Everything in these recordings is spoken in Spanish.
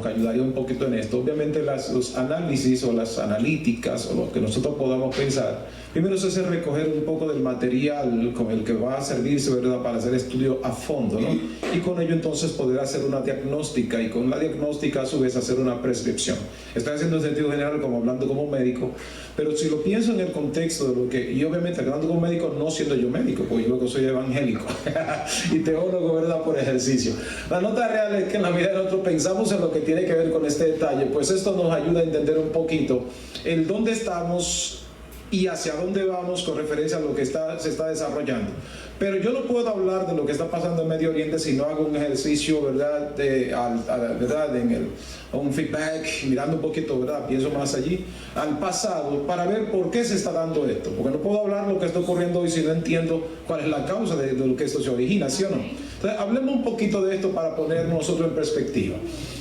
que ayudaría un poquito en esto. Obviamente los análisis o las analíticas o lo que nosotros podamos pensar, primero es recoger un poco del material con el que va a servirse, ¿verdad?, para hacer estudio a fondo, ¿no? Y con ello entonces poder hacer una diagnóstica y con la diagnóstica a su vez hacer una prescripción. Estoy haciendo en sentido general como hablando como médico, pero si lo pienso en el contexto de lo que, y obviamente hablando como médico no siendo yo médico, porque yo luego soy evangélico y teólogo, ¿verdad?, por ejercicio. La nota real es que en la vida de nosotros pensamos en lo que tiene que ver con este detalle, pues esto nos ayuda a entender un poquito el dónde estamos y hacia dónde vamos con referencia a lo que se está desarrollando. Pero yo no puedo hablar de lo que está pasando en Medio Oriente si no hago un ejercicio, ¿verdad?, ¿verdad?, un feedback, mirando un poquito, ¿verdad?, pienso más allí, al pasado, para ver por qué se está dando esto. Porque no puedo hablar de lo que está ocurriendo hoy si no entiendo cuál es la causa de lo que esto se origina, ¿sí o no? Entonces, hablemos un poquito de esto para poner nosotros en perspectiva.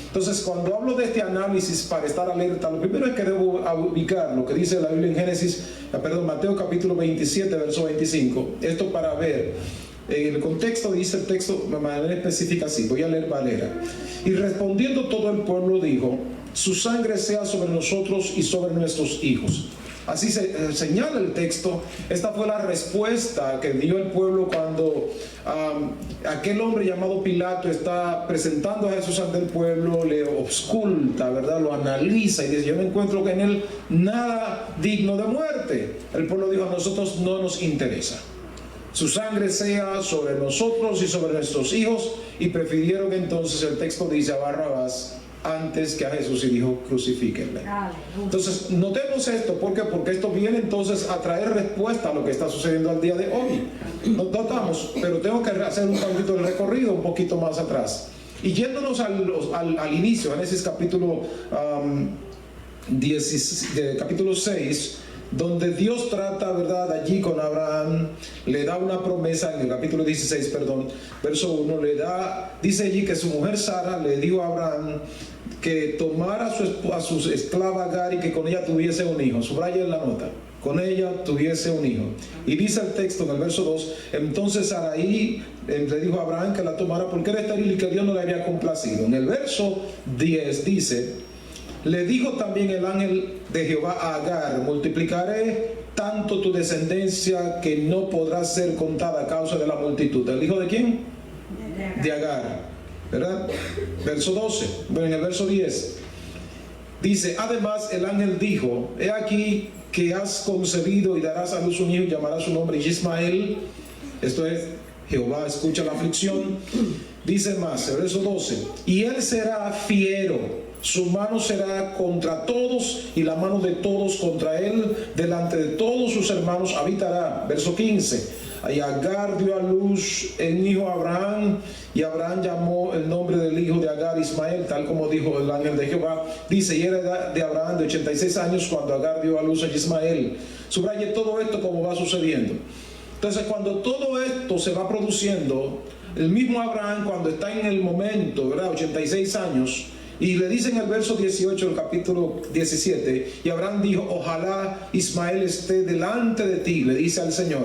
Entonces, cuando hablo de este análisis para estar alerta, lo primero es que debo ubicar lo que dice la Biblia en Mateo capítulo 27, verso 25. Esto para ver, en el contexto dice el texto de manera específica así, voy a leer Valera. Y respondiendo todo el pueblo dijo, su sangre sea sobre nosotros y sobre nuestros hijos. Así se señala el texto. Esta fue la respuesta que dio el pueblo cuando aquel hombre llamado Pilato está presentando a Jesús ante el pueblo, le ausculta, ¿verdad?, lo analiza y dice, yo no encuentro en él nada digno de muerte. El pueblo dijo, a nosotros no nos interesa. Su sangre sea sobre nosotros y sobre nuestros hijos, y prefirieron entonces, el texto dice, a Barrabás antes que a Jesús, y dijo, crucifíquenle. Entonces, notemos esto, ¿por qué? Porque esto viene entonces a traer respuesta a lo que está sucediendo al día de hoy. Notamos, pero tengo que hacer un poquito de recorrido un poquito más atrás. Y yéndonos al inicio, Génesis capítulo 6, donde Dios trata, ¿verdad?, allí con Abraham, le da una promesa en el capítulo 16, verso 1, dice allí que su mujer Sara le dijo a Abraham que tomara a su esclava Agar y que con ella tuviese un hijo. Subraya la nota, con ella tuviese un hijo. Y dice el texto en el verso 2, entonces Sarai le dijo a Abraham que la tomara porque era estéril y que Dios no le había complacido. En el verso 10 dice, le dijo también el ángel de Jehová a Agar, multiplicaré tanto tu descendencia que no podrá ser contada a causa de la multitud. ¿El hijo de quién? De Agar, ¿verdad? Verso 12, bueno, en el verso 10 dice, además el ángel dijo, he aquí que has concebido y darás a luz un hijo y llamarás su nombre Ismael. Esto es, Jehová escucha la aflicción. Dice más, el verso 12, y él será fiero, su mano será contra todos y la mano de todos contra él, delante de todos sus hermanos habitará. Verso 15, y Agar dio a luz el hijo a Abraham, y Abraham llamó el nombre del hijo de Agar Ismael, tal como dijo el ángel de Jehová. Dice, y era edad de Abraham de 86 años cuando Agar dio a luz a Ismael. Subraye todo esto como va sucediendo. Entonces, cuando todo esto se va produciendo, el mismo Abraham, cuando está en el momento, ¿verdad?, 86 años, y le dice en el verso 18 del capítulo 17, y Abraham dijo, ojalá Ismael esté delante de ti, le dice al Señor.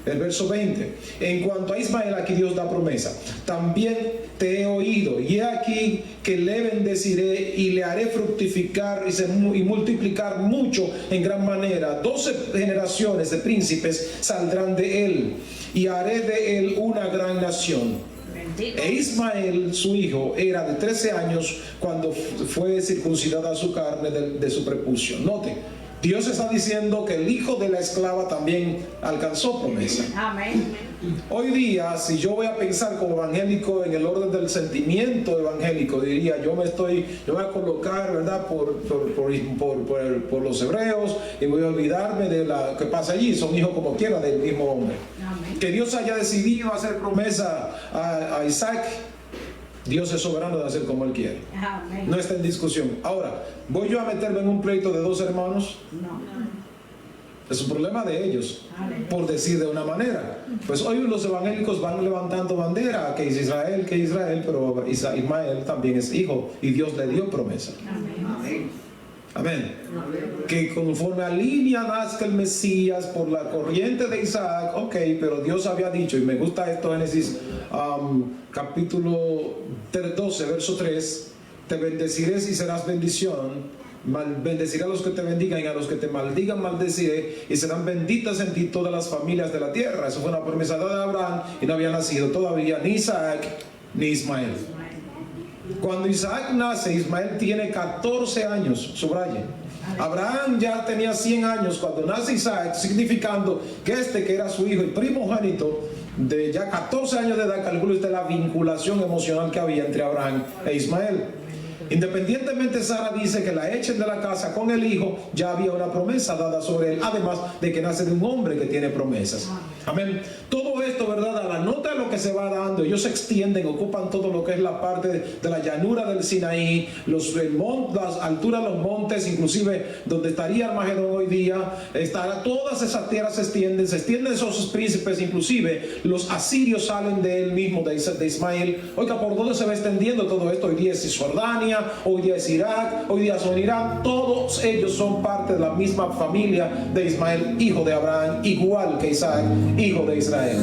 El verso 20, en cuanto a Ismael, aquí Dios da promesa, también te he oído, y he aquí que le bendeciré y le haré fructificar y multiplicar mucho en gran manera. 12 generaciones de príncipes saldrán de él, y haré de él una gran nación. E Ismael, su hijo, era de 13 años cuando fue circuncidada su carne de su prepucio. Note, Dios está diciendo que el hijo de la esclava también alcanzó promesa. Amén. Hoy día, si yo voy a pensar como evangélico en el orden del sentimiento evangélico, diría, yo voy a colocar, ¿verdad?, por los hebreos, y voy a olvidarme de lo que pasa allí. Son hijos como quiera del mismo hombre. Amén. Que Dios haya decidido hacer promesa a Isaac, Dios es soberano de hacer como Él quiere. Amén. No está en discusión. Ahora, ¿voy yo a meterme en un pleito de dos hermanos? No. Es un problema de ellos, por decir de una manera. Pues hoy los evangélicos van levantando bandera, que es Israel, pero Ismael también es hijo y Dios le dio promesa. Amén. Amén. Que conforme a línea nazca el Mesías por la corriente de Isaac, ok, pero Dios había dicho, y me gusta esto, Génesis capítulo 12, verso 3, te bendeciré y serás bendición. Bendeciré a los que te bendigan y a los que te maldigan maldeciré, y serán benditas en ti todas las familias de la tierra. Eso fue una promesa dada a Abraham, y no había nacido todavía ni Isaac ni Ismael. Cuando Isaac nace, Ismael tiene 14 años, subraye. Abraham ya tenía 100 años cuando nace Isaac, significando que que era su hijo y primogénito, de ya 14 años de edad, calcula usted la vinculación emocional que había entre Abraham e Ismael. Independientemente, Sara dice que la echen de la casa con el hijo, ya había una promesa dada sobre él, además de que nace de un hombre que tiene promesas. Amén. Todo esto, ¿verdad? A la nota de lo que se va dando, ellos se extienden, ocupan todo lo que es la parte de la llanura del Sinaí, las alturas de los montes, inclusive donde estaría Armagedón hoy día, todas esas tierras se extienden esos príncipes, inclusive los asirios salen de él mismo, de Ismael. Oiga, ¿por dónde se va extendiendo todo esto? Hoy día es Cisjordania, hoy día es Irak, hoy día son Irán. Todos ellos son parte de la misma familia de Ismael, hijo de Abraham, igual que Isaac, hijo de Israel.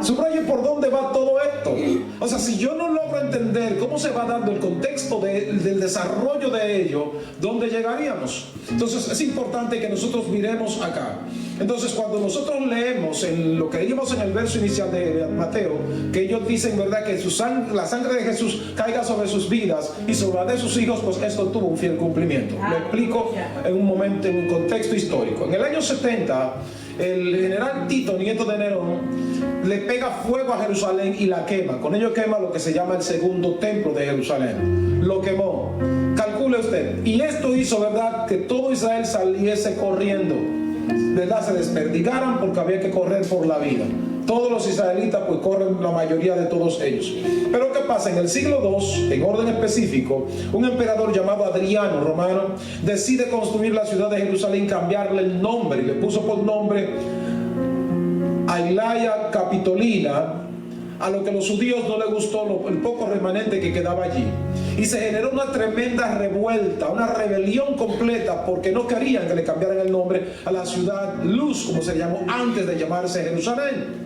Subraye por dónde va todo esto. O sea, si yo no logro entender cómo se va dando el contexto del desarrollo de ello, ¿dónde llegaríamos? Entonces es importante que nosotros miremos acá. Entonces, cuando nosotros leemos en lo que leímos en el verso inicial de Mateo, que ellos dicen, ¿verdad?, que la sangre de Jesús caiga sobre sus vidas y sobre la de sus hijos, pues esto tuvo un fiel cumplimiento. Lo explico en un momento, en un contexto histórico. En el año 70, el general Tito, nieto de Nerón, le pega fuego a Jerusalén y la quema. Con ello quema lo que se llama el segundo templo de Jerusalén. Lo quemó. Calcule usted. Y esto hizo, ¿verdad?, que todo Israel saliese corriendo, ¿verdad? Se desperdigaran porque había que correr por la vida. Todos los israelitas pues corren, la mayoría de todos ellos. Pero ¿qué pasa? En el siglo II, en orden específico, un emperador llamado Adriano, romano, decide construir la ciudad de Jerusalén, cambiarle el nombre, y le puso por nombre Aelia Capitolina, a lo que a los judíos no les gustó el poco remanente que quedaba allí. Y se generó una tremenda revuelta, una rebelión completa, porque no querían que le cambiaran el nombre a la ciudad Luz, como se llamó antes de llamarse Jerusalén.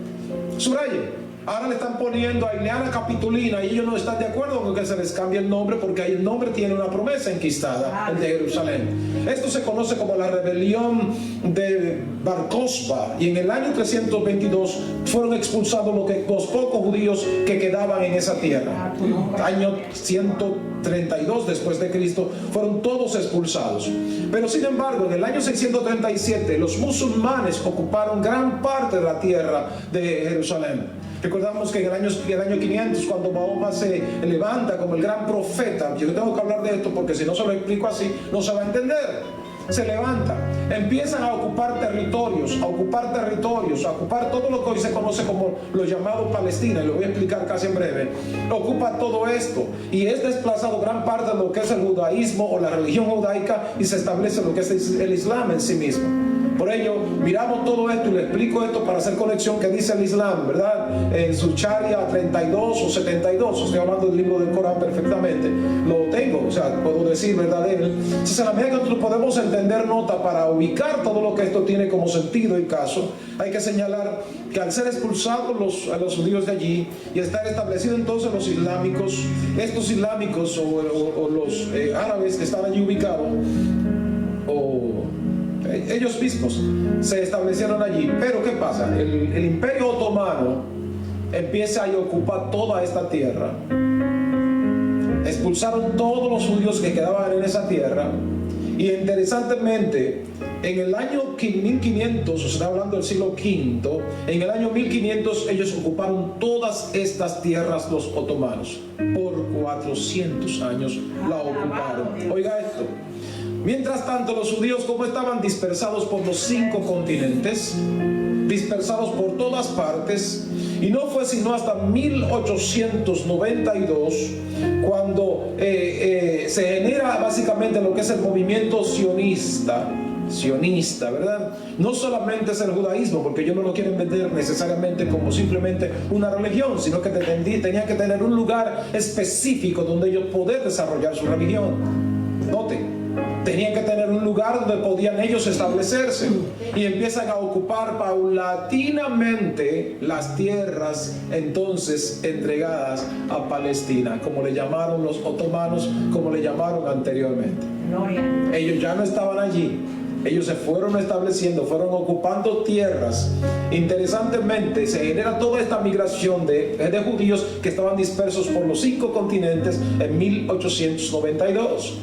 Subraye. Ahora le están poniendo a Aelia Capitolina y ellos no están de acuerdo con que se les cambie el nombre, porque ahí el nombre tiene una promesa enquistada, el de Jerusalén. Esto se conoce como la rebelión de Bar Kokhba, y en el año 322 fueron expulsados los pocos judíos que quedaban en esa tierra. Año 132 después de Cristo fueron todos expulsados. Pero sin embargo, en el año 637 los musulmanes ocuparon gran parte de la tierra de Jerusalén. Recordamos que en el año 500, cuando Mahoma se levanta como el gran profeta, yo tengo que hablar de esto porque si no se lo explico así, no se va a entender. Se levanta, empiezan a ocupar territorios, a ocupar todo lo que hoy se conoce como lo llamado Palestina, y lo voy a explicar casi en breve. Ocupa todo esto y es desplazado gran parte de lo que es el judaísmo o la religión judaica, y se establece lo que es el Islam en sí mismo. Por ello, miramos todo esto y le explico esto para hacer conexión que dice el Islam, ¿verdad? En su Sharia 32 o 72, estoy hablando del libro del Corán perfectamente, lo tengo, o sea, puedo decir, ¿verdad?, de él. Entonces, a la medida que nosotros podemos entender nota para ubicar todo lo que esto tiene como sentido y caso, hay que señalar que al ser expulsados a los judíos de allí y estar establecidos entonces los islámicos, estos islámicos o los árabes que están allí ubicados, ellos mismos se establecieron allí. Pero ¿qué pasa? El Imperio Otomano empieza a ocupar toda esta tierra. Expulsaron todos los judíos que quedaban en esa tierra. Y interesantemente, en el año 1500, se está hablando del siglo V, en el año 1500 ellos ocuparon todas estas tierras, los otomanos. Por 400 años la ocuparon. Oiga esto. Mientras tanto, los judíos, como estaban dispersados por los 5 continentes, dispersados por todas partes, y no fue sino hasta 1892 cuando se genera básicamente lo que es el movimiento sionista, ¿verdad? No solamente es el judaísmo, porque ellos no lo quieren vender necesariamente como simplemente una religión, sino que tenían que tener un lugar específico donde ellos poder desarrollar su religión. Note, Tenían que tener un lugar donde podían ellos establecerse, y empiezan a ocupar paulatinamente las tierras entonces entregadas a Palestina, como le llamaron los otomanos, como le llamaron anteriormente. Ellos ya no estaban allí. Ellos se fueron estableciendo, fueron ocupando tierras. Interesantemente, se genera toda esta migración de judíos que estaban dispersos por los 5 continentes en 1892.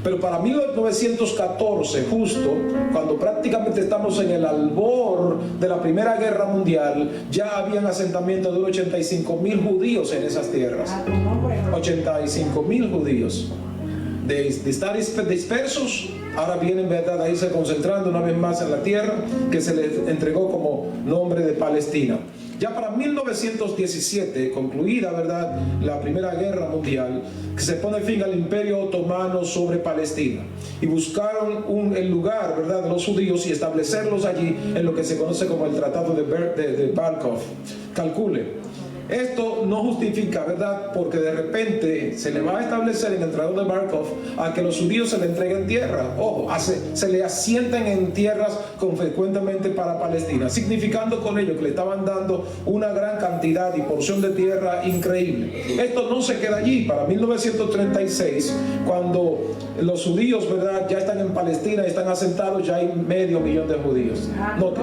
Pero para 1914, justo cuando prácticamente estamos en el albor de la Primera Guerra Mundial, ya habían asentamientos de 85,000 judíos en esas tierras. 85,000 judíos. De estar dispersos, ahora vienen, ¿verdad?, a irse concentrando una vez más en la tierra que se les entregó como nombre de Palestina. Ya para 1917, concluida, ¿verdad?, la Primera Guerra Mundial, que se pone fin al Imperio Otomano sobre Palestina, y buscaron el lugar, ¿verdad?, de los judíos y establecerlos allí en lo que se conoce como el Tratado de Barkov. Calcule. Esto no justifica, ¿verdad?, porque de repente se le va a establecer en el Tratado de Barkov a que los judíos se le entreguen tierra. Ojo, se le asienten en tierras frecuentemente para Palestina, significando con ello que le estaban dando una gran cantidad y porción de tierra increíble. Esto no se queda allí. Para 1936, cuando los judíos, ¿verdad?, ya están en Palestina, están asentados, ya hay 500,000 de judíos. Note,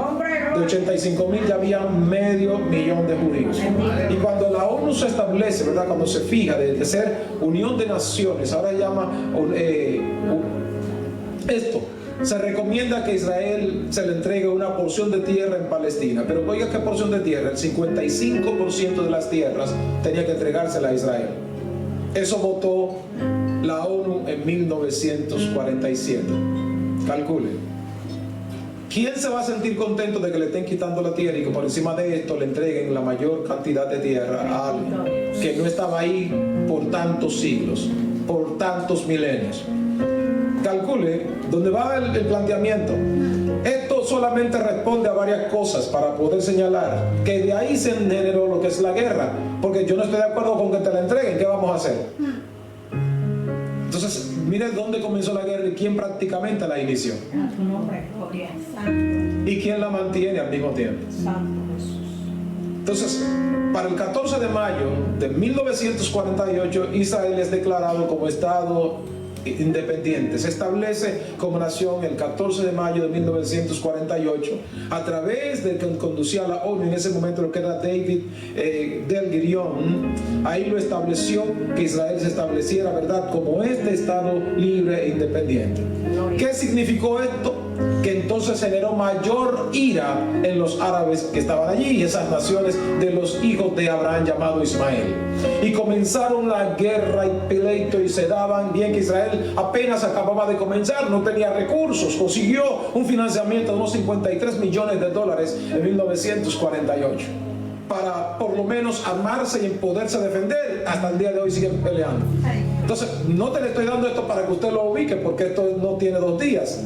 de 85,000 ya había 500,000 de judíos. Y cuando la ONU se establece, ¿verdad?, cuando se fija de ser unión de naciones, ahora llama esto, se recomienda que Israel se le entregue una porción de tierra en Palestina. Pero oiga, ¿qué porción de tierra? El 55% de las tierras tenía que entregársela a Israel. Eso votó la ONU en 1947. Calcule. ¿Quién se va a sentir contento de que le estén quitando la tierra y que por encima de esto le entreguen la mayor cantidad de tierra a alguien que no estaba ahí por tantos siglos, por tantos milenios? Calcule dónde va el planteamiento. Esto solamente responde a varias cosas para poder señalar que de ahí se generó lo que es la guerra. Porque yo no estoy de acuerdo con que te la entreguen. ¿Qué vamos a hacer? Entonces, mire dónde comenzó la guerra y quién prácticamente la inició. Y quién la mantiene al mismo tiempo. Entonces, para el 14 de mayo de 1948, Israel es declarado como Estado independiente. Se establece como nación el 14 de mayo de 1948 a través de que conducía a la ONU en ese momento, lo que era David Del-Gurion. Ahí lo estableció, que Israel se estableciera, ¿verdad?, como este Estado libre e independiente. ¿Qué significó esto? Que entonces generó mayor ira en los árabes que estaban allí, y esas naciones de los hijos de Abraham llamado Ismael, y comenzaron la guerra y pleito, y se daban bien que Israel apenas acababa de comenzar, no tenía recursos, consiguió un financiamiento de unos $53 millones en 1948 para por lo menos armarse y poderse defender. Hasta el día de hoy siguen peleando. Entonces, no te le estoy dando esto para que usted lo ubique, porque esto no tiene 2 días,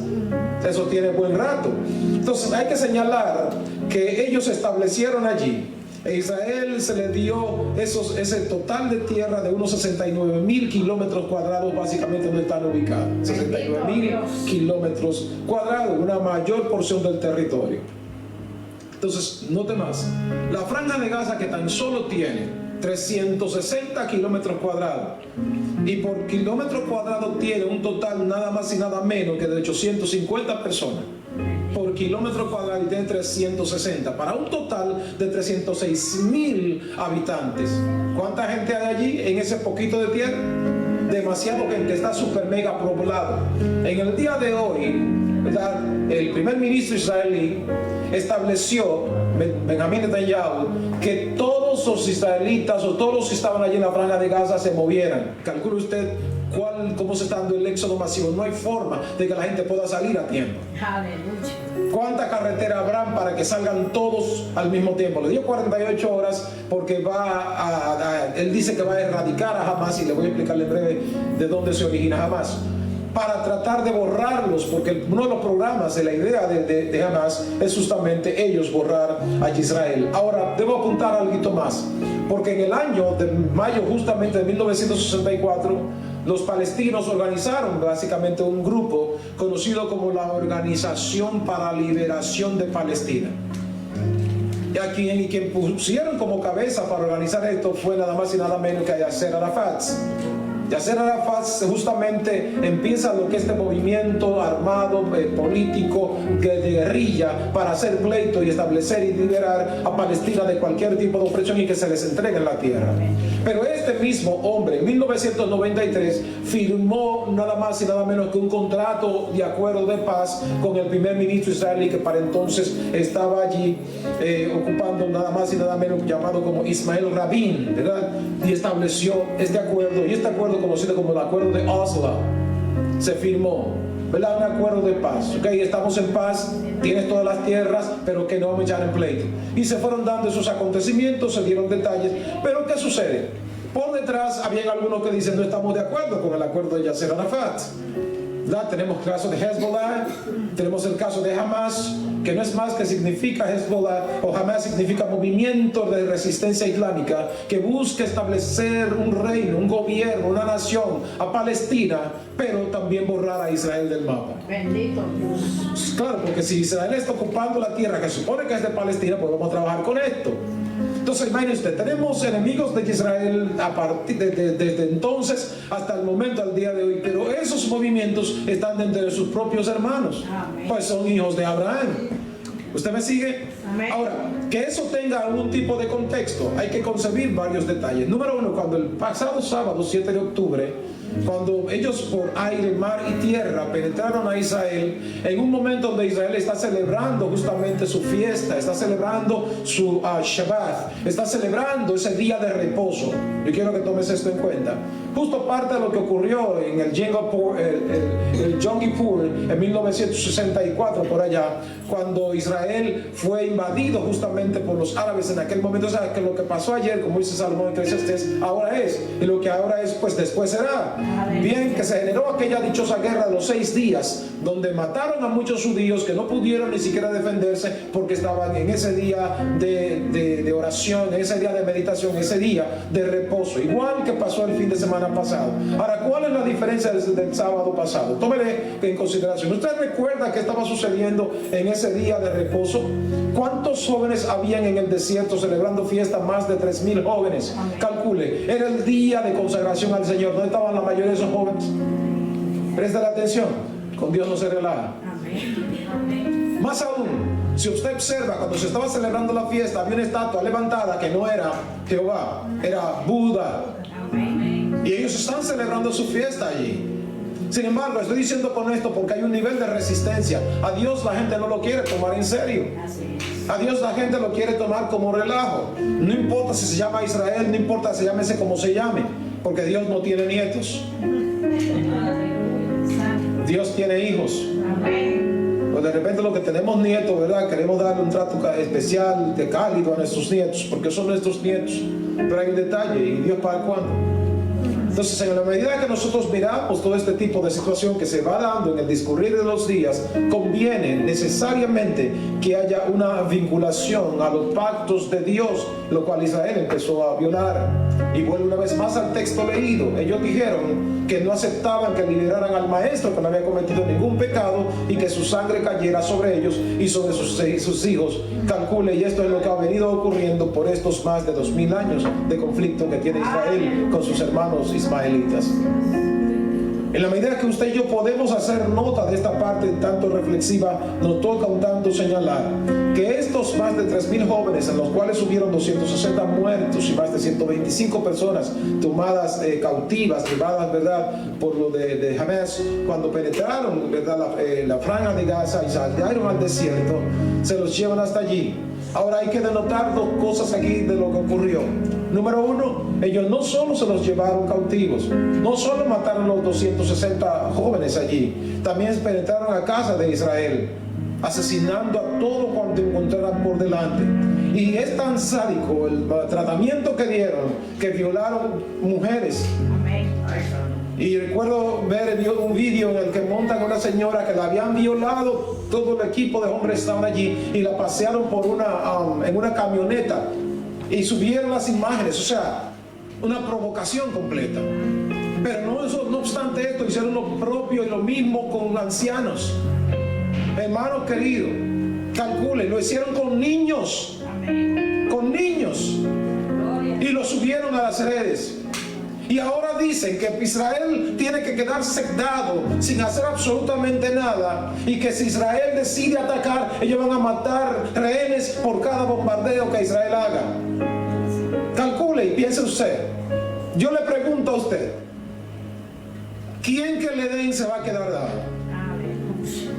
eso tiene buen rato. Entonces hay que señalar que ellos se establecieron allí. A Israel se le dio ese total de tierra de unos 69,000 kilómetros cuadrados, básicamente donde están ubicados. 69,000 kilómetros cuadrados, una mayor porción del territorio. Entonces, note más, la franja de Gaza, que tan solo tiene 360 kilómetros cuadrados, y por kilómetro cuadrado tiene un total nada más y nada menos que de 850 personas por kilómetro cuadrado, y tiene 360 para un total de 306,000 habitantes. ¿Cuánta gente hay allí en ese poquito de tierra? Demasiado gente, está súper mega poblado. En el día de hoy, ¿verdad?, el primer ministro israelí estableció, Benjamín Netanyahu, que todos los israelitas o todos los que estaban allí en la franja de Gaza se movieran. Calcule usted cómo se está dando el éxodo masivo. No hay forma de que la gente pueda salir a tiempo. Aleluya. ¿Cuánta carretera habrán para que salgan todos al mismo tiempo? Le dio 48 horas porque él dice que va a erradicar a Hamas, y le voy a explicarle en breve de dónde se origina Hamas, para tratar de borrarlos, porque uno de los programas de la idea de Hamas es justamente ellos borrar a Israel. Ahora, debo apuntar algo más, porque en el año de mayo justamente de 1964, los palestinos organizaron básicamente un grupo conocido como la Organización para la Liberación de Palestina. Y quien pusieron como cabeza para organizar esto fue nada más y nada menos que Yasser Arafat. Yasser Arafat justamente empieza lo que es este movimiento armado, político, de guerrilla, para hacer pleito y establecer y liberar a Palestina de cualquier tipo de opresión y que se les entregue en la tierra. Pero este mismo hombre en 1993 firmó nada más y nada menos que un contrato de acuerdo de paz con el primer ministro israelí, que para entonces estaba allí ocupando nada más y nada menos llamado como Ismael Rabin, ¿verdad? Y estableció este acuerdo, y este acuerdo conocido como el acuerdo de Oslo se firmó, ¿verdad? Un acuerdo de paz. Ok, estamos en paz, tienes todas las tierras, pero que no vamos a echar en pleito. Y se fueron dando esos acontecimientos, se dieron detalles. Pero ¿qué sucede? Por detrás habían algunos que dicen no estamos de acuerdo con el acuerdo de Yasser Arafat. ¿Verdad? Tenemos el caso de Hezbollah, tenemos el caso de Hamas, que no es más que significa Hezbollah, o Hamas significa movimiento de resistencia islámica que busca establecer un reino, un gobierno, una nación a Palestina, pero también borrar a Israel del mapa. Bendito Dios. Claro, porque si Israel está ocupando la tierra que se supone que es de Palestina, pues vamos a trabajar con esto. Entonces, imagínense usted, tenemos enemigos de Israel a partir desde entonces hasta el momento, al día de hoy, pero esos movimientos están dentro de sus propios hermanos. Amén. Pues son hijos de Abraham. ¿Usted me sigue? Amén. Ahora, que eso tenga algún tipo de contexto, hay que concebir varios detalles. Número uno, cuando el pasado sábado, 7 de octubre, cuando ellos por aire, mar y tierra penetraron a Israel, en un momento donde Israel está celebrando justamente su fiesta, está celebrando su Shabbat, está celebrando ese día de reposo. Yo quiero que tomes esto en cuenta. Justo parte de lo que ocurrió en el Yom Kippur en 1964 por allá, cuando Israel fue invadido justamente por los árabes en aquel momento. O sea, que lo que pasó ayer, como dice Salomón en Eclesiastés, ahora es, y lo que ahora es, pues después será. Bien, que se generó aquella dichosa guerra de los 6 días, donde mataron a muchos judíos que no pudieron ni siquiera defenderse porque estaban en ese día de oración, en ese día de meditación, ese día de reposo, igual que pasó el fin de semana pasado. Ahora, ¿cuál es la diferencia del sábado pasado? Tómele en consideración. ¿Usted recuerda qué estaba sucediendo en ese día de reposo? ¿Cuántos jóvenes habían en el desierto celebrando fiesta? Más de 3,000 jóvenes. Calcule, era el día de consagración al Señor. ¿Dónde estaban la mayoría de esos jóvenes? Presta la atención, con Dios no se relaja. Amén. Más aún, si usted observa, cuando se estaba celebrando la fiesta, había una estatua levantada que no era Jehová, era Buda. Amén. Y ellos están celebrando su fiesta allí. Sin embargo, estoy diciendo con esto porque hay un nivel de resistencia. A Dios la gente no lo quiere tomar en serio. Así es. A Dios la gente lo quiere tomar como relajo. No importa si se llama Israel, no importa si llámese como se llame, porque Dios no tiene nietos. Dios tiene hijos. Amén. Pues de repente lo que tenemos nietos, ¿verdad? Queremos darle un trato especial, de cálido a nuestros nietos, porque son nuestros nietos. Pero hay un detalle, ¿y Dios para cuándo? Entonces, en la medida que nosotros miramos todo este tipo de situación que se va dando en el discurrir de los días, conviene necesariamente que haya una vinculación a los pactos de Dios, lo cual Israel empezó a violar. Y vuelvo una vez más al texto leído. Ellos dijeron que no aceptaban que liberaran al maestro, que no había cometido ningún pecado, y que su sangre cayera sobre ellos y sobre sus hijos. Calcule, y esto es lo que ha venido ocurriendo por estos más de 2000 años de conflicto que tiene Israel con sus hermanos ismaelitas. En la medida que usted y yo podemos hacer nota de esta parte tanto reflexiva, nos toca un tanto señalar que estos más de 3,000 jóvenes, en los cuales hubieron 260 muertos y más de 125 personas tomadas cautivas, llevadas, ¿verdad?, por lo de Hamas, cuando penetraron, ¿verdad?, la franja de Gaza y salieron al desierto, se los llevan hasta allí. Ahora hay que denotar 2 cosas aquí de lo que ocurrió. Número 1, ellos no solo se los llevaron cautivos, no solo mataron los 260 jóvenes allí, también penetraron a casa de Israel, asesinando a todo cuanto encontraran por delante. Y es tan sádico el tratamiento que dieron, que violaron mujeres. Amén. Y recuerdo ver un vídeo en el que montan a una señora que la habían violado, todo el equipo de hombres estaban allí y la pasearon por en una camioneta y subieron las imágenes, o sea, una provocación completa. Pero no obstante esto, hicieron lo propio y lo mismo con ancianos. Hermanos queridos, calculen, lo hicieron con niños. Amén. Con niños. Gloria. Y lo subieron a las redes. Y ahora dicen que Israel tiene que quedarse dado sin hacer absolutamente nada, y que si Israel decide atacar, ellos van a matar rehenes por cada bombardeo que Israel haga. Calcule y piense usted. Yo le pregunto a usted, ¿quién que le den se va a quedar dado?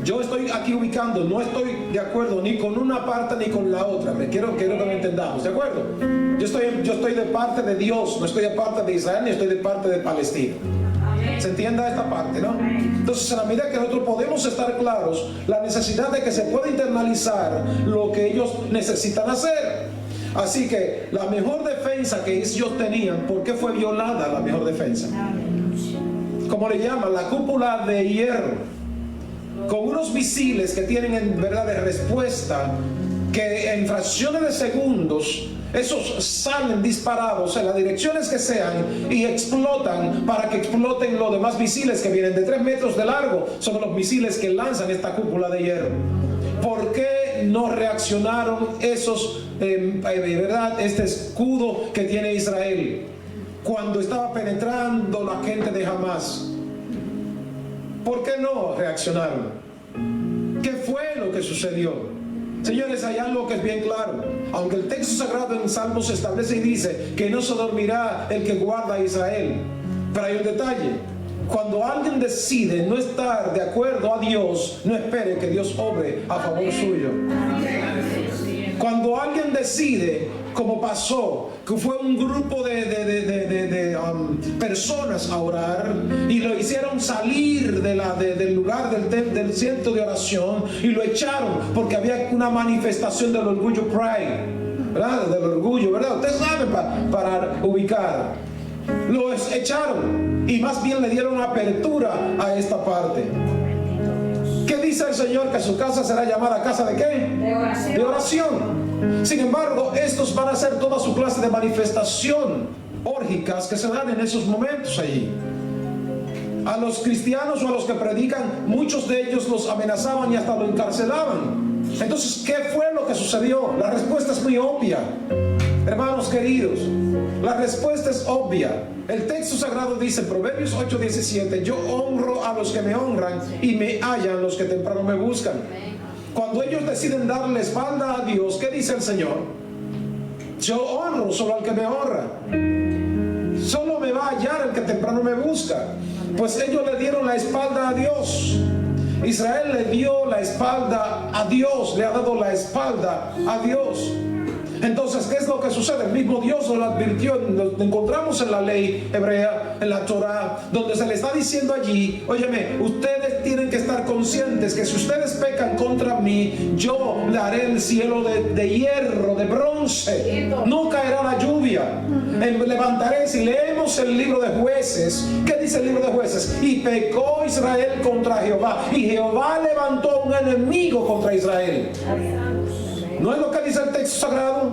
Yo estoy aquí ubicando, no estoy de acuerdo ni con una parte ni con la otra. Quiero que me entendamos, ¿de acuerdo? Yo estoy de parte de Dios, no estoy de parte de Israel ni estoy de parte de Palestina. Amén. ¿Se entienda esta parte, no? Entonces, a la medida que nosotros podemos estar claros, la necesidad de que se pueda internalizar lo que ellos necesitan hacer. Así que la mejor defensa que ellos tenían, ¿por qué fue violada la mejor defensa? Como le llaman, la cúpula de hierro, con unos misiles que tienen en verdad de respuesta, que en fracciones de segundos esos salen disparados en las direcciones que sean y explotan para que exploten los demás misiles que vienen de 3 metros de largo. Son los misiles que lanzan esta cúpula de hierro. ¿Por qué no reaccionaron esos, verdad, este escudo que tiene Israel cuando estaba penetrando la gente de Hamás? ¿Por qué no reaccionaron? ¿Qué fue lo que sucedió? Señores, hay algo que es bien claro. Aunque el texto sagrado en Salmos establece y dice que no se dormirá el que guarda a Israel, pero hay un detalle. Cuando alguien decide no estar de acuerdo a Dios, no espere que Dios obre a favor suyo. Cuando alguien decide, como pasó, que fue un grupo de personas a orar y lo hicieron salir del lugar del centro de oración y lo echaron porque había una manifestación del orgullo pride, ¿verdad? Del orgullo, ¿verdad? Ustedes saben para ubicar. Los echaron y más bien le dieron apertura a esta parte. ¿Qué dice el Señor? Que su casa será llamada casa de ¿qué? De oración. De oración. Sin embargo, estos van a ser toda su clase de manifestación órgicas que se dan en esos momentos allí. A los cristianos o a los que predican, muchos de ellos los amenazaban y hasta lo encarcelaban. Entonces, ¿qué fue lo que sucedió? La respuesta es muy obvia. Hermanos queridos, la respuesta es obvia. El texto sagrado dice, Proverbios 8:17, yo honro a los que me honran y me hallan los que temprano me buscan. Cuando ellos deciden darle espalda a Dios, ¿qué dice el Señor? Yo honro solo al que me honra. Solo me va a hallar el que temprano me busca. Pues ellos le dieron la espalda a Dios. Israel le dio la espalda a Dios, le ha dado la espalda a Dios. Entonces, ¿qué es lo que sucede? El mismo Dios nos lo advirtió, lo encontramos en la ley hebrea, en la Torah, donde se le está diciendo allí, óyeme, ustedes tienen que estar conscientes que si ustedes pecan contra mí, yo le haré el cielo de hierro, de bronce, no caerá la lluvia, levantaré. Si leemos el libro de Jueces, ¿qué dice el libro de Jueces? Y pecó Israel contra Jehová, y Jehová levantó un enemigo contra Israel. ¿No es lo que dice el texto sagrado?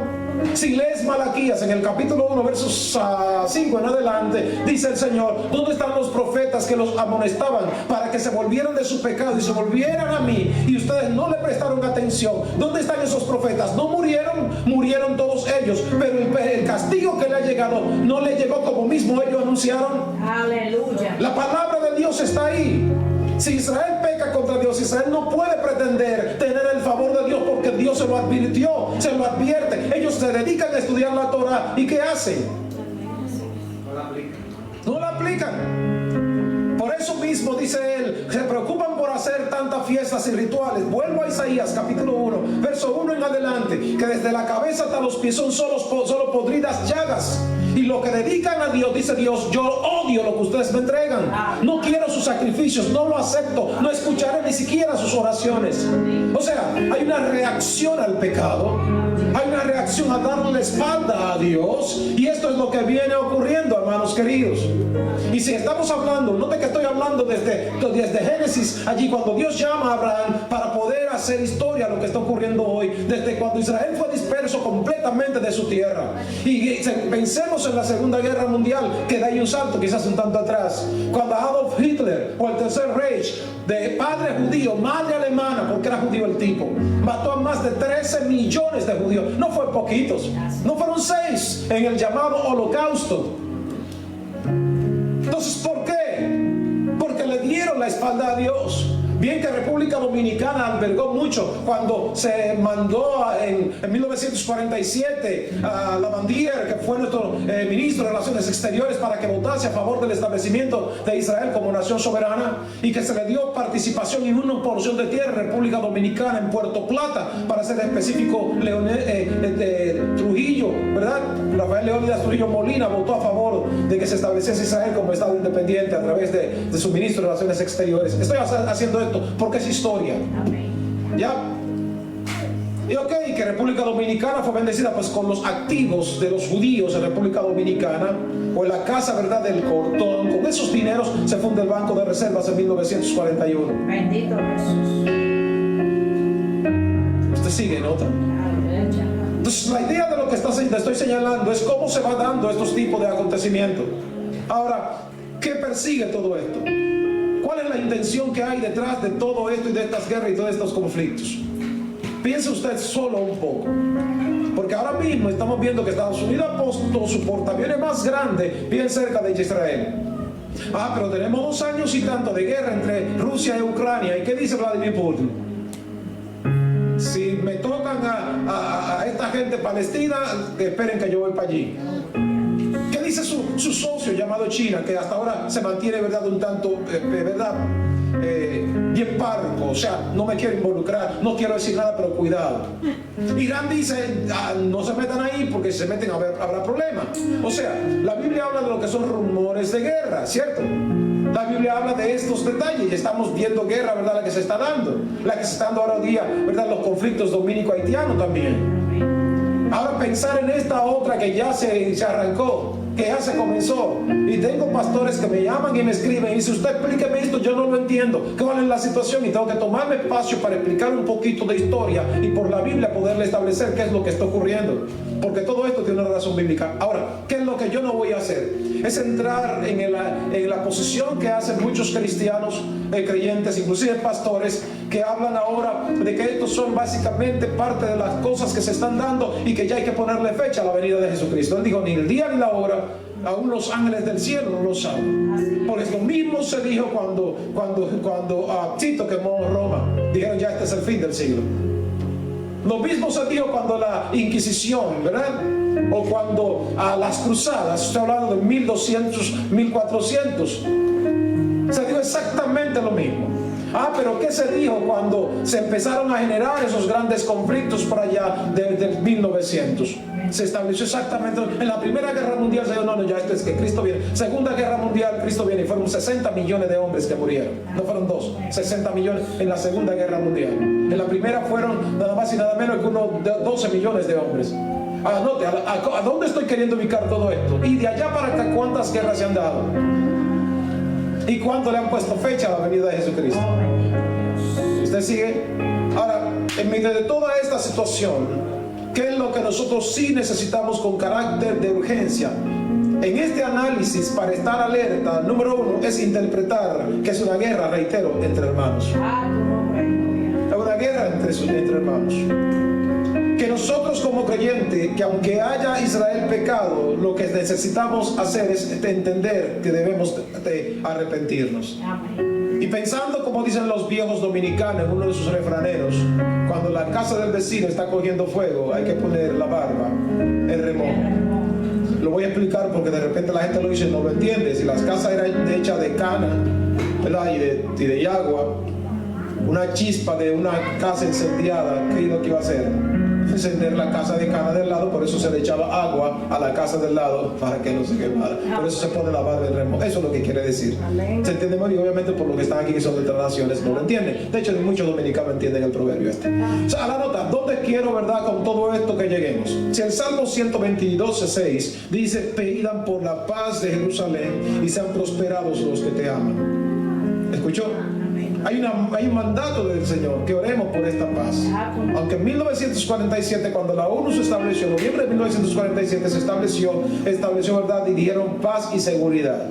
Si lees Malaquías en el capítulo 1, versos 5 en adelante, dice el Señor, ¿dónde están los profetas que los amonestaban para que se volvieran de su pecado y se volvieran a mí? Y ustedes no le prestaron atención. ¿Dónde están esos profetas? ¿No murieron? Murieron todos ellos, pero el castigo que le ha llegado no le llegó como mismo ellos anunciaron. Aleluya. La palabra de Dios está ahí. Si Israel peca contra Dios, Israel no puede pretender tener el favor de Dios porque Dios se lo advirtió, se lo advierte. Ellos se dedican a estudiar la Torah y ¿qué hacen? No la aplican. Por eso mismo dice él, se preocupan por hacer tantas fiestas y rituales. Vuelvo a Isaías capítulo 1, verso 1 en adelante, que desde la cabeza hasta los pies son solo podridas llagas. Y lo que dedican a Dios, dice Dios, yo odio lo que ustedes me entregan. No quiero sus sacrificios, no lo acepto, no escucharé ni siquiera sus oraciones. O sea, hay una reacción al pecado, hay una reacción a darle la espalda a Dios, y esto es lo que viene ocurriendo, hermanos queridos. Y si estamos hablando, no de que estoy hablando desde Génesis, allí cuando Dios llama a Abraham para poder a hacer historia lo que está ocurriendo hoy, desde cuando Israel fue disperso completamente de su tierra. Y pensemos en la Segunda Guerra Mundial, que da ahí un salto quizás un tanto atrás, cuando Adolf Hitler, o el Tercer Reich, de padre judío, madre alemana, porque era judío el tipo, mató a más de 13 millones de judíos. No fue poquitos, no fueron 6 en el llamado Holocausto. Entonces, ¿por qué? Porque le dieron la espalda a Dios. Bien que República Dominicana albergó mucho cuando se mandó en 1947 a Lavandier, que fue nuestro ministro de Relaciones Exteriores, para que votase a favor del establecimiento de Israel como nación soberana, y que se le dio participación en una porción de tierra en República Dominicana, en Puerto Plata, para ser específico, Trujillo, ¿verdad? Rafael Leónidas Trujillo Molina votó a favor de que se estableciese Israel como Estado independiente a través de su ministro de Relaciones Exteriores. Estoy haciendo esto porque es historia. Amén. ¿Ya? Y ok, que República Dominicana fue bendecida pues con los activos de los judíos en República Dominicana, o en la casa, ¿verdad?, del Cortón. Con esos dineros se funda el Banco de Reservas en 1941. Bendito Jesús. Usted sigue, ¿nota? Aleluya. Entonces, la idea de lo que estoy señalando es cómo se va dando estos tipos de acontecimientos. Ahora, ¿qué persigue todo esto? ¿Cuál es la intención que hay detrás de todo esto y de estas guerras y todos estos conflictos? Piense usted solo un poco. Porque ahora mismo estamos viendo que Estados Unidos ha puesto su portaaviones más grande bien cerca de Israel. Pero tenemos 2 años y tanto de guerra entre Rusia y Ucrania. ¿Y qué dice Vladimir Putin? Si me tocan a esta gente palestina, que esperen que yo voy para allí. ¿Qué dice su socio llamado China, que hasta ahora se mantiene, verdad, un tanto, verdad, bien parco? O sea, no me quiero involucrar, no quiero decir nada, pero cuidado. Irán dice, no se metan ahí, porque si se meten habrá problemas. O sea, la Biblia habla de lo que son rumores de guerra, ¿cierto? La Biblia habla de estos detalles y estamos viendo guerra, ¿verdad?, la que se está dando. La que se está dando ahora día, ¿verdad?, los conflictos dominico-haitianos también. Ahora pensar en esta otra que ya se arrancó, que ya se comenzó. Y tengo pastores que me llaman y me escriben y dicen, usted explíqueme esto, yo no lo entiendo, ¿cuál es la situación? Y tengo que tomarme espacio para explicar un poquito de historia y por la Biblia poderle establecer qué es lo que está ocurriendo, porque todo esto tiene una razón bíblica. Ahora, ¿qué es lo que yo no voy a hacer? Es entrar en la posición que hacen muchos cristianos, creyentes, inclusive pastores, que hablan ahora de que estos son básicamente parte de las cosas que se están dando y que ya hay que ponerle fecha a la venida de Jesucristo. Él dijo, ni el día ni la hora, aún los ángeles del cielo no lo saben. Porque lo mismo se dijo cuando Tito quemó Roma. Dijeron, ya este es el fin del siglo. Lo mismo se dijo cuando la Inquisición, ¿verdad?, o cuando a las cruzadas, estoy hablando de 1200, 1400, se dijo exactamente lo mismo. Pero ¿qué se dijo cuando se empezaron a generar esos grandes conflictos por allá de 1900? Se estableció exactamente. En la Primera Guerra Mundial se dijo, no, ya esto es que Cristo viene. Segunda Guerra Mundial, Cristo viene, y fueron 60 millones de hombres que murieron. No fueron 2, 60 millones en la Segunda Guerra Mundial. En la primera fueron nada más y nada menos que unos 12 millones de hombres. Anote, ¿a dónde estoy queriendo ubicar todo esto? Y de allá para acá, ¿cuántas guerras se han dado? ¿Y cuándo le han puesto fecha a la venida de Jesucristo? ¿Usted sigue? Ahora, en medio de toda esta situación, ¿qué es lo que nosotros sí necesitamos con carácter de urgencia? En este análisis, para estar alerta, número 1, es interpretar que es una guerra, reitero, entre hermanos. Es una guerra entre hermanos. Que nosotros como creyentes, que aunque haya Israel pecado, lo que necesitamos hacer es entender que debemos de arrepentirnos. Y pensando como dicen los viejos dominicanos en uno de sus refraneros, cuando la casa del vecino está cogiendo fuego, hay que poner la barba en remojo. Lo voy a explicar porque de repente la gente lo dice, no lo entiende. Si las casas eran hechas de cana, ¿verdad?, y de agua, una chispa de una casa incendiada, ¿qué es lo que iba a hacer? Encender la casa de cana del lado, por eso se le echaba agua a la casa del lado para que no se quemara. Por eso se pone la barba en remojo. Eso es lo que quiere decir. ¿Se entiende, María? Obviamente por lo que están aquí, que son de otras naciones, no lo entienden. De hecho, muchos dominicanos entienden el proverbio este. O sea, a la nota, ¿dónde quiero, verdad, con todo esto que lleguemos? Si el Salmo 122:6 dice, pidan por la paz de Jerusalén y sean prosperados los que te aman. ¿Escuchó? Hay un mandato del Señor que oremos por esta paz. Aunque en 1947, cuando la ONU se estableció, en noviembre de 1947 se estableció, ¿verdad? Y dijeron paz y seguridad.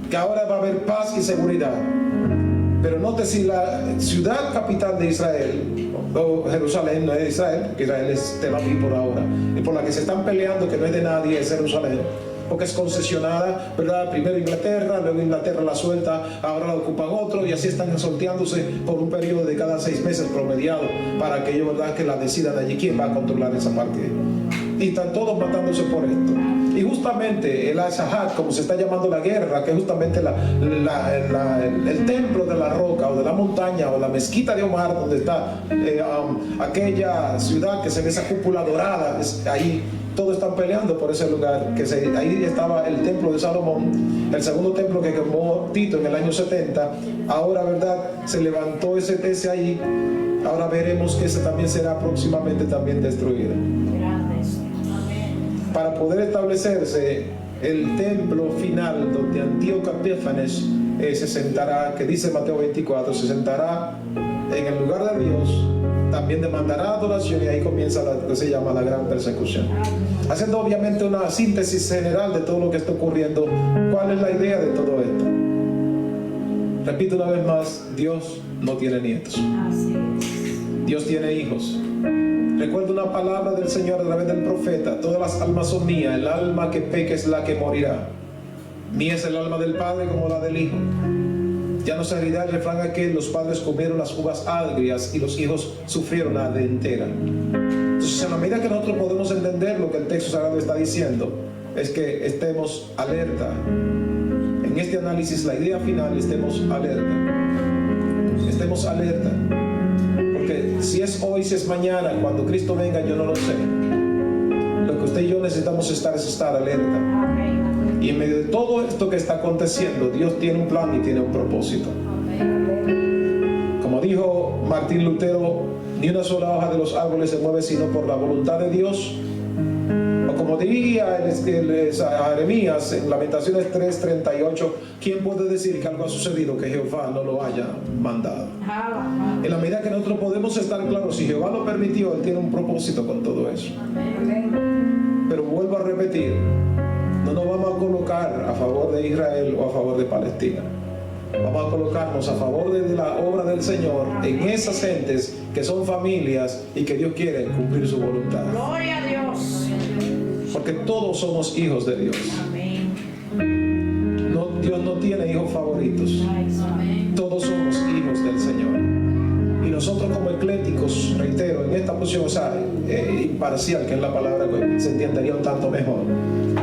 Que ahora va a haber paz y seguridad. Pero note, si la ciudad capital de Israel, o Jerusalén, no es de Israel, porque Israel es Tel Aviv por ahora, y por la que se están peleando, que no es de nadie, es Jerusalén, porque es concesionada, ¿verdad? Primero Inglaterra, luego Inglaterra la suelta, ahora la ocupan otro, y así están sorteándose por un periodo de cada 6 meses promediado, para que ellos, ¿verdad?, que la decidan allí quién va a controlar esa parte. Y están todos matándose por esto. Y justamente el Ashahad, como se está llamando la guerra, que es justamente el templo de la roca o de la montaña o la mezquita de Omar, donde está aquella ciudad que se ve esa cúpula dorada, ahí todos están peleando por ese lugar, ahí estaba el templo de Salomón, el segundo templo que quemó Tito en el año 70. Ahora, ¿verdad?, se levantó ese ahí. Ahora veremos que ese también será próximamente también destruido. Para poder establecerse el templo final donde Antíoco Epífanes se sentará, que dice Mateo 24, se sentará en el lugar de Dios, también demandará adoración, y ahí comienza lo que se llama la gran persecución. Haciendo obviamente una síntesis general de todo lo que está ocurriendo, ¿cuál es la idea de todo esto? Repito una vez más, Dios no tiene nietos. Dios tiene hijos. Recuerdo una palabra del Señor a través del profeta: todas las almas son mías, el alma que peque es la que morirá. Mía es el alma del Padre como la del Hijo. Ya no se herirá el refrán aquel: los padres comieron las uvas agrias y los hijos sufrieron la dentera. Entonces, en la medida que nosotros podemos entender lo que el texto sagrado está diciendo, es que estemos alerta. En este análisis, la idea final, estemos alerta. Estemos alerta. Porque si es hoy, si es mañana, cuando Cristo venga, yo no lo sé. Lo que usted y yo necesitamos es estar alerta. Y en medio de todo esto que está aconteciendo, Dios tiene un plan y tiene un propósito. Como dijo Martín Lutero, ni una sola hoja de los árboles se mueve sino por la voluntad de Dios. O como diría a Jeremías en Lamentaciones 3:38, ¿quién puede decir que algo ha sucedido que Jehová no lo haya mandado? En la medida que nosotros podemos estar claros, si Jehová lo permitió, Él tiene un propósito con todo eso. Pero vuelvo a repetir, no nos vamos a colocar a favor de Israel o a favor de Palestina. Vamos a colocarnos a favor de la obra del Señor en esas gentes que son familias y que Dios quiere cumplir su voluntad. Gloria a Dios. Porque todos somos hijos de Dios. No, Dios no tiene hijos favoritos. Todos somos hijos del Señor. Y nosotros como ecléticos, reitero, en esta posición, imparcial, que es la palabra que se entendería un tanto mejor,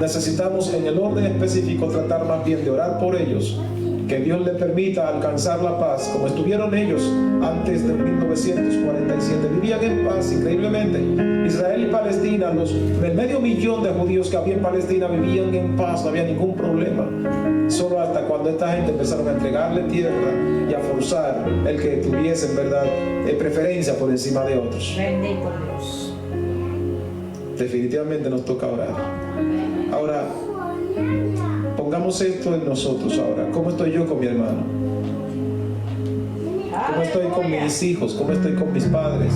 necesitamos en el orden específico tratar más bien de orar por ellos, que Dios les permita alcanzar la paz, como estuvieron ellos antes de 1947. Vivían en paz, increíblemente. Israel y Palestina, el 500,000 de judíos que había en Palestina vivían en paz, no había ningún problema. Solo hasta cuando esta gente empezaron a entregarle tierra y a forzar el que tuviesen, ¿verdad?, preferencia por encima de otros. Bendito Dios. Definitivamente nos toca orar. Ahora, pongamos esto en nosotros ahora. ¿Cómo estoy yo con mi hermano? ¿Cómo estoy con mis hijos? ¿Cómo estoy con mis padres?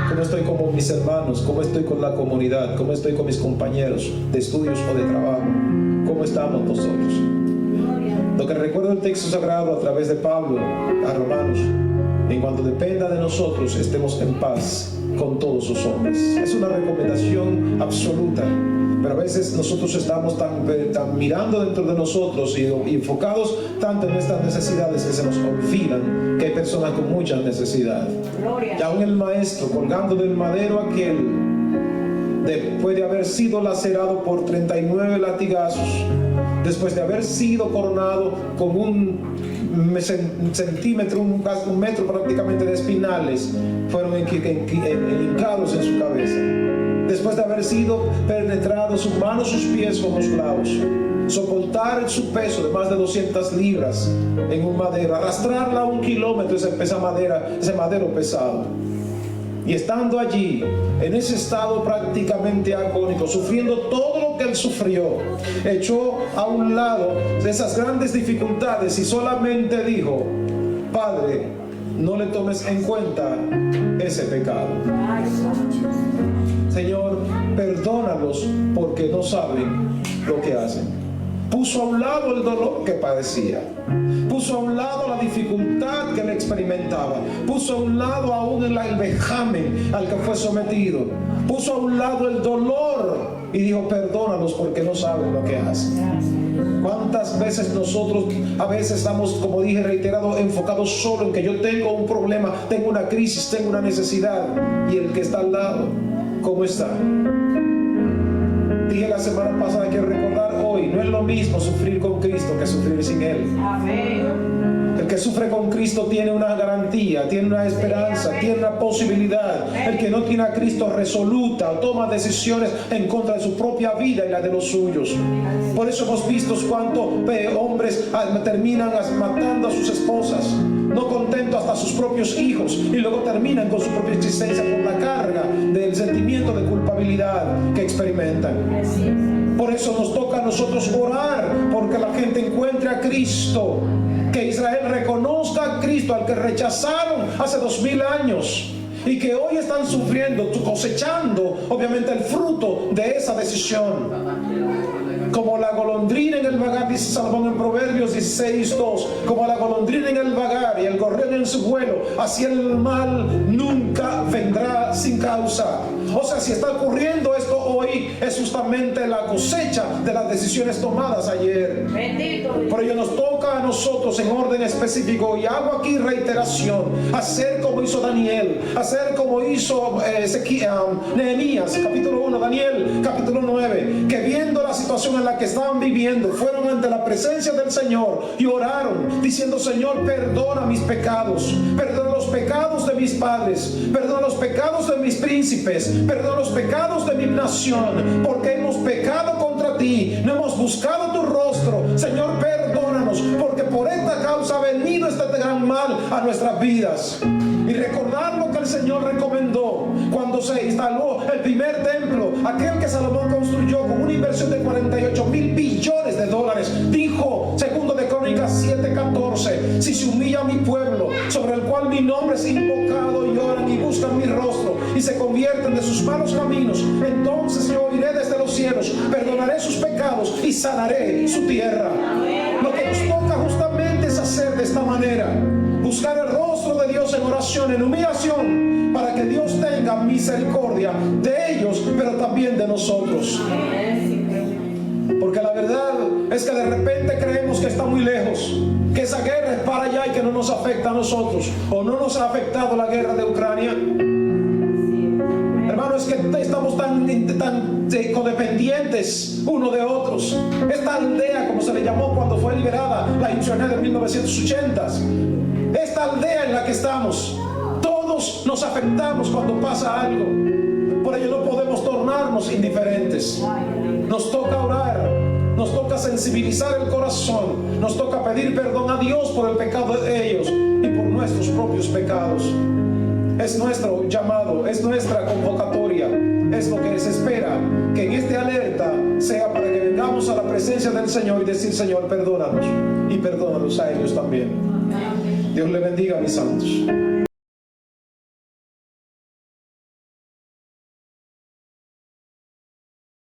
¿Cómo estoy con mis hermanos? ¿Cómo estoy con la comunidad? ¿Cómo estoy con mis compañeros de estudios o de trabajo? ¿Cómo estamos nosotros? Lo que recuerdo el texto sagrado a través de Pablo a Romanos: en cuanto dependa de nosotros, estemos en paz con todos los hombres. Es una recomendación absoluta. Pero a veces nosotros estamos tan mirando dentro de nosotros y enfocados tanto en nuestras necesidades que se nos olvidan que hay personas con muchas necesidades. Y aún el maestro, colgando del madero aquel, después de haber sido lacerado por 39 latigazos, después de haber sido coronado con un centímetro, un metro prácticamente de espinales, fueron hincados en su cabeza. Después de haber sido penetrados sus manos, sus pies con los clavos, soportar su peso de más de 200 libras en un madero, arrastrarla 1 kilómetro, ese madero pesado. Y estando allí, en ese estado prácticamente agónico, sufriendo todo lo que él sufrió, echó a un lado de esas grandes dificultades y solamente dijo: Padre, no le tomes en cuenta ese pecado. Señor, perdónalos porque no saben lo que hacen. Puso a un lado el dolor que padecía, puso a un lado la dificultad que le experimentaba, puso a un lado aún el vejamen al que fue sometido, puso a un lado el dolor y dijo: perdónalos porque no saben lo que hacen. ¿Cuántas veces nosotros a veces estamos, como dije reiterado, enfocados solo en que yo tengo un problema, tengo una crisis, tengo una necesidad, y el que está al lado, ¿cómo está? Dije la semana pasada, quiero recordar hoy, no es lo mismo sufrir con Cristo que sufrir sin Él. Amén. El que sufre con Cristo tiene una garantía, tiene una esperanza, tiene una posibilidad. El que no tiene a Cristo resoluta o toma decisiones en contra de su propia vida y la de los suyos. Por eso hemos visto cuántos hombres terminan matando a sus esposas, no contentos hasta sus propios hijos, y luego terminan con su propia existencia por la carga del sentimiento de culpabilidad que experimentan. Por eso nos toca a nosotros orar porque la gente encuentre a Cristo, que Israel reconozca a Cristo al que rechazaron hace 2000 años y que hoy están sufriendo, cosechando obviamente el fruto de esa decisión. Como la golondrina en el vagar, dice Salomón en Proverbios 16:2, como la golondrina en el vagar y el gorrión en su vuelo, así el mal nunca vendrá sin causa. O sea, si está ocurriendo esto hoy, es justamente la cosecha de las decisiones tomadas ayer. Bendito. Por ello nos toca a nosotros en orden específico, y hago aquí reiteración, hacer como hizo Daniel, hacer como hizo Nehemías, capítulo 1, Daniel, capítulo 9, que viendo la situación en la que estaban viviendo, fueron ante la presencia del Señor y oraron, diciendo: Señor, perdona mis pecados, perdona los pecados de mis padres, perdona los pecados de mis príncipes, perdona los pecados de mi nación, porque hemos pecado contra ti, no hemos buscado tu rostro. Señor, perdónanos, porque por esta causa ha venido este gran mal a nuestras vidas. Y recordar lo que el Señor recomendó cuando se instaló el primer templo, aquel que Salomón construyó con una inversión de 48,000 billones de dólares. Dijo, segundo de Crónicas 7:14: si se humilla mi pueblo, sobre el cual mi nombre es invocado, y oran y buscan mi rostro y se convierten de sus malos caminos, entonces yo oiré desde los cielos, perdonaré sus pecados y sanaré su tierra. Lo que nos toca justamente es hacer de esta manera: buscar el rostro de Dios en oración, en humillación, para que Dios tenga misericordia de ellos, pero también de nosotros. Porque la verdad es que de repente creemos que está muy lejos, que esa guerra es para allá y que no nos afecta a nosotros, o no nos ha afectado la guerra de Ucrania. Hermano, es que estamos tan codependientes uno de otros. Esta aldea, como se le llamó cuando fue liberada la Internet de 1980s, esta aldea en la que estamos, todos nos afectamos cuando pasa algo. Por ello no podemos tornarnos indiferentes. Nos toca orar, nos toca sensibilizar el corazón, nos toca pedir perdón a Dios por el pecado de ellos y por nuestros propios pecados. Es nuestro llamado, es nuestra convocatoria, es lo que se espera, que en este alerta sea para que vengamos a la presencia del Señor y decir: Señor, perdónanos, y perdónanos a ellos también. Dios le bendiga, mis santos.